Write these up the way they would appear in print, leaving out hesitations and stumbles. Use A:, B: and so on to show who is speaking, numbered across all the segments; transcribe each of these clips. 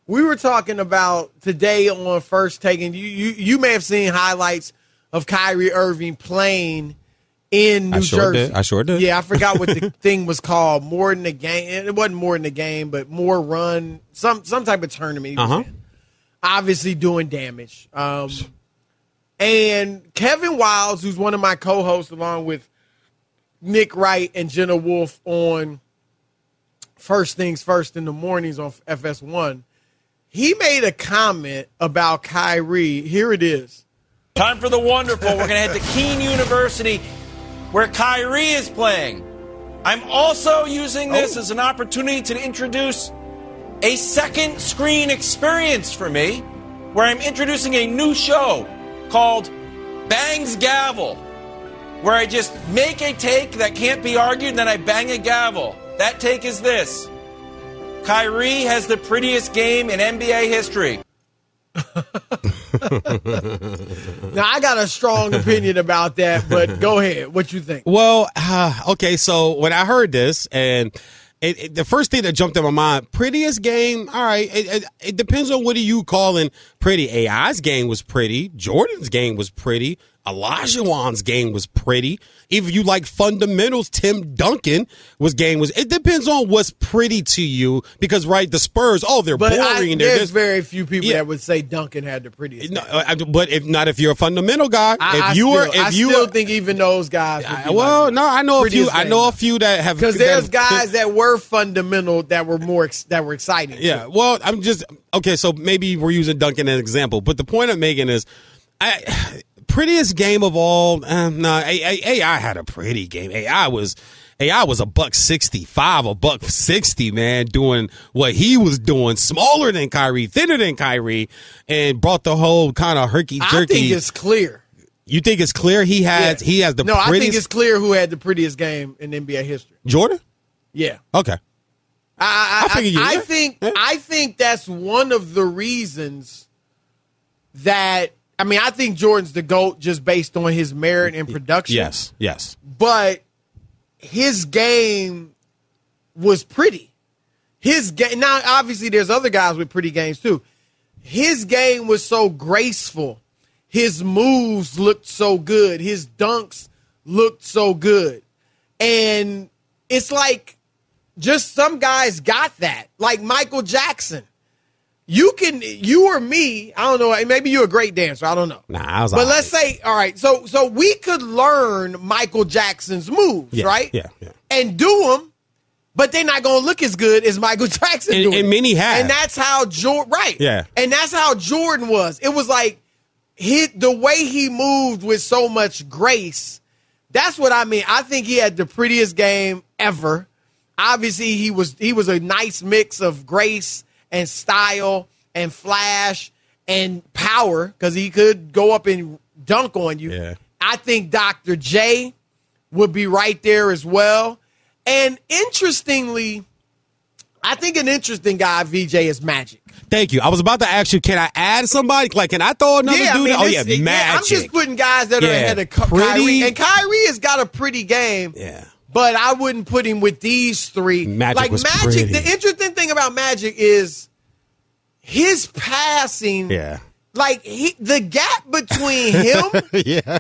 A: we were talking about today on First Take, and you may have seen highlights of Kyrie Irving playing in New Jersey.
B: I sure did.
A: Yeah, I forgot what the thing was called. More than a game. It wasn't more than a game, but more run. Some type of tournament he was in. Obviously doing damage. And Kevin Wildes, who's one of my co-hosts along with Nick Wright and Jenna Wolfe on First Things First in the mornings on FS1, he made a comment about Kyrie. Here it is.
C: Time for the wonderful. We're going to head to Keene University, where Kyrie is playing. I'm also using this as an opportunity to introduce a second screen experience for me, where I'm introducing a new show called Bang's Gavel, where I just make a take that can't be argued, and then I bang a gavel. That take is this. Kyrie has the prettiest game in NBA history.
A: Now, I got a strong opinion about that, but go ahead. What you think?
B: Well, okay, so when I heard this, and the first thing that jumped in my mind, prettiest game, all right, it depends on what are you calling pretty. AI's game was pretty. Jordan's game was pretty. Olajuwon's game was pretty. If you like fundamentals, Tim Duncan it depends on what's pretty to you, because right, the Spurs, they're boring.
A: There's very few people that would say Duncan had the prettiest game.
B: But if you're a fundamental guy, I still think
A: even those guys.
B: I know a few. I know a few that have,
A: because there's guys that were fundamental that were exciting.
B: Yeah. Well, I'm just okay. So maybe we're using Duncan as an example, but the point I'm making is, prettiest game of all. No, AI had a pretty game. AI was $165, $160, man, doing what he was doing, smaller than Kyrie, thinner than Kyrie, and brought the whole kind of herky jerky.
A: I think it's clear.
B: You think it's clear he has the prettiest?
A: No, I think it's clear who had the prettiest game in NBA history.
B: Jordan?
A: Yeah.
B: Okay.
A: I think that's one of the reasons that. I mean, I think Jordan's the GOAT just based on his merit and production.
B: Yes.
A: But his game was pretty. His game, now, obviously, there's other guys with pretty games, too. His game was so graceful. His moves looked so good. His dunks looked so good. And it's like just some guys got that. Like Michael Jackson. You or me, I don't know, maybe you're a great dancer, I don't know.
B: But
A: let's say, all right, so we could learn Michael Jackson's moves, right?
B: Yeah.
A: And do them, but they're not going to look as good as Michael Jackson doing.
B: And many have.
A: And that's how Jordan, right.
B: Yeah.
A: And that's how Jordan was. It was like the way he moved with so much grace. That's what I mean. I think he had the prettiest game ever. Obviously, he was a nice mix of grace and style and flash and power, because he could go up and dunk on you.
B: Yeah.
A: I think Dr. J would be right there as well. And interestingly, I think an interesting guy, VJ, is Magic.
B: Thank you. I was about to ask you, can I add somebody? Like, can I throw another dude? Magic.
A: I'm just putting guys that are ahead of Kyrie. And Kyrie has got a pretty game.
B: Yeah.
A: But I wouldn't put him with these three.
B: Magic was
A: Magic,
B: pretty.
A: The interesting thing about Magic is his passing.
B: Yeah.
A: Like the gap between him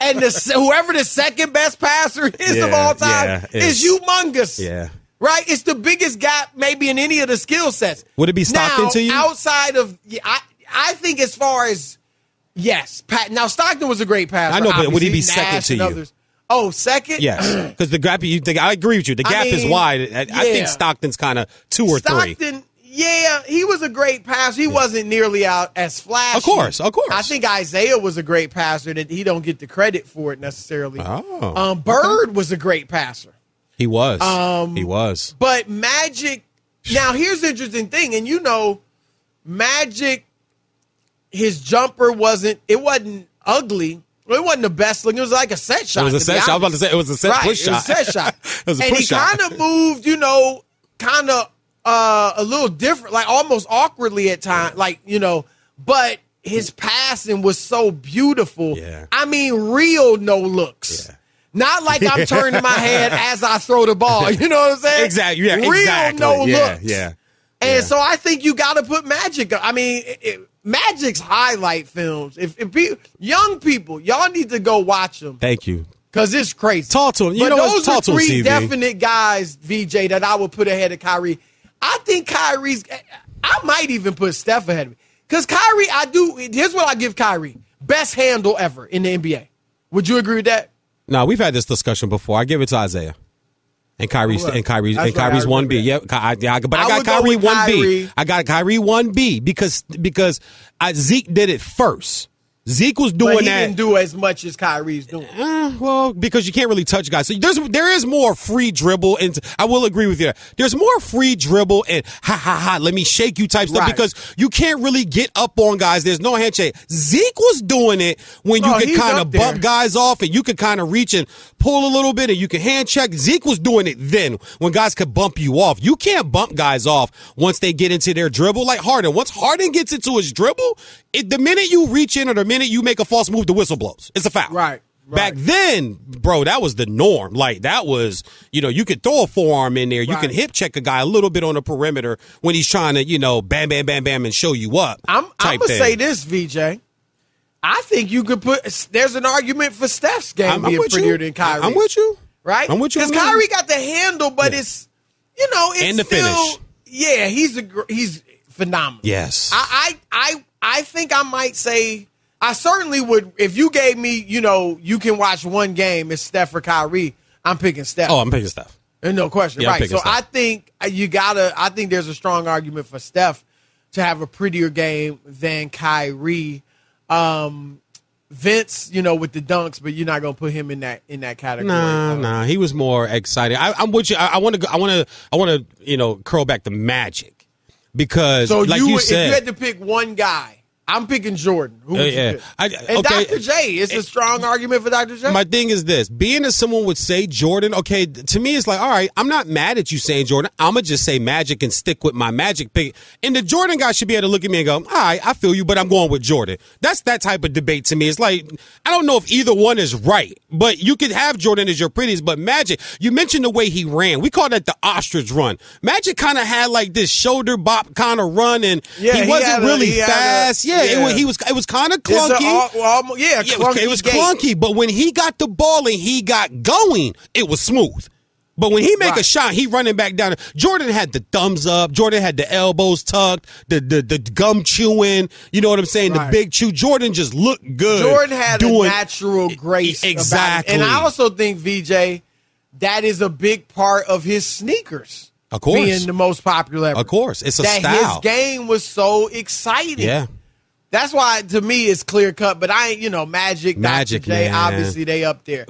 A: and whoever the second best passer is of all time is humongous.
B: Yeah.
A: Right? It's the biggest gap maybe in any of the skill sets.
B: Would it be Stockton to you?
A: Outside of, I think as far as, yes. Now, Stockton was a great passer.
B: I know, but would he be
A: Nash
B: second to you?
A: Others. Oh, second?
B: Yes, because the gap. I agree with you. The gap is wide. I think Stockton's kind of 2 or 3.
A: Stockton, he was a great passer. He wasn't nearly out as flashy.
B: Of course.
A: I think Isaiah was a great passer that he don't get the credit for it necessarily.
B: Oh.
A: Bird was a great passer.
B: He was. He was.
A: But Magic. Now here's the interesting thing, and Magic. His jumper wasn't ugly. Well, it wasn't the best looking. It was like a set shot.
B: It was a set shot. I was about to say it was a set push shot.
A: It was a set shot.
B: It was a push shot.
A: And he kind of moved, a little different, like almost awkwardly at times, but his passing was so beautiful.
B: Yeah.
A: I mean, real no looks. Yeah. Not like I'm turning my head as I throw the ball. You know what I'm saying?
B: Exactly. Yeah,
A: real
B: exactly.
A: no looks.
B: Yeah.
A: And so I think you got to put Magic. I mean, Magic's highlight films. If young people, y'all need to go watch them.
B: Thank you.
A: Because it's crazy.
B: Talk to him.
A: But those are three definite guys, VJ, that I would put ahead of Kyrie. I think Kyrie's – I might even put Steph ahead of me. Because Kyrie, here's what I give Kyrie. Best handle ever in the NBA. Would you agree with that?
B: No, we've had this discussion before. I give it to Isaiah. And Kyrie's 1B. Yeah, but I got Kyrie 1B. I got Kyrie 1B because Zeke did it first. Zeke was doing
A: but he
B: that.
A: Didn't do as much as Kyrie's doing.
B: Well, because you can't really touch guys. So there is more free dribble, and I will agree with you. There's more free dribble and let me shake you type stuff because you can't really get up on guys. There's no handshake. Zeke was doing it when you could kind of bump guys off and you could kind of reach and pull a little bit and you can hand check. Zeke was doing it then when guys could bump you off. You can't bump guys off once they get into their dribble like Harden. Once Harden gets into his dribble, the minute you reach in or the minute you make a false move, the whistle blows. It's a foul.
A: Right.
B: Back then, bro, that was the norm. Like, that was, you could throw a forearm in there. You can hip check a guy a little bit on the perimeter when he's trying to, bam, bam, bam, bam, and show you up.
A: I'm going to say this, VJ. I think you could there's an argument for Steph's game being prettier than Kyrie.
B: I'm with you.
A: Right?
B: I'm with you.
A: Because Kyrie got the handle, but it's, it's
B: and the
A: still,
B: finish.
A: Yeah, he's phenomenal.
B: Yes.
A: I think I might say I certainly would if you gave me, you can watch one game, it's Steph or Kyrie, I'm picking Steph.
B: Oh, I'm picking Steph.
A: No question.
B: Yeah,
A: right. So
B: Steph.
A: I think I think there's a strong argument for Steph to have a prettier game than Kyrie. Vince, with the dunks, but you're not gonna put him in that category.
B: Nah, he was more exciting. I'm with you. I want to curl back to Magic. Because,
A: so
B: like you said,
A: if you had to pick one guy, I'm picking Jordan. Who would you pick? Dr. J. It's a strong argument for Dr. J.
B: My thing is this. Being that someone would say Jordan, okay, to me it's like, all right, I'm not mad at you saying Jordan. I'm going to just say Magic and stick with my Magic pick. And the Jordan guy should be able to look at me and go, all right, I feel you, but I'm going with Jordan. That's that type of debate to me. It's like, I don't know if either one is right, but you could have Jordan as your prettiest, but Magic, you mentioned the way he ran. We call that the ostrich run. Magic kind of had like this shoulder bop kind of run, and he wasn't really fast. It was kind of clunky. It was clunky, but when he got the ball and he got going, it was smooth. But when he make a shot, he running back down. Jordan had the thumbs up. Jordan had the elbows tucked, the gum chewing. You know what I'm saying? The big chew. Jordan just looked good.
A: Jordan had a natural grace.
B: Exactly.
A: And I also think, VJ, that is a big part of his sneakers.
B: Of course.
A: Being the most popular ever.
B: Of course. It's a style.
A: His game was so exciting.
B: Yeah.
A: That's why, to me, it's clear cut. But Magic, Dr. J,
B: man.
A: obviously they up there.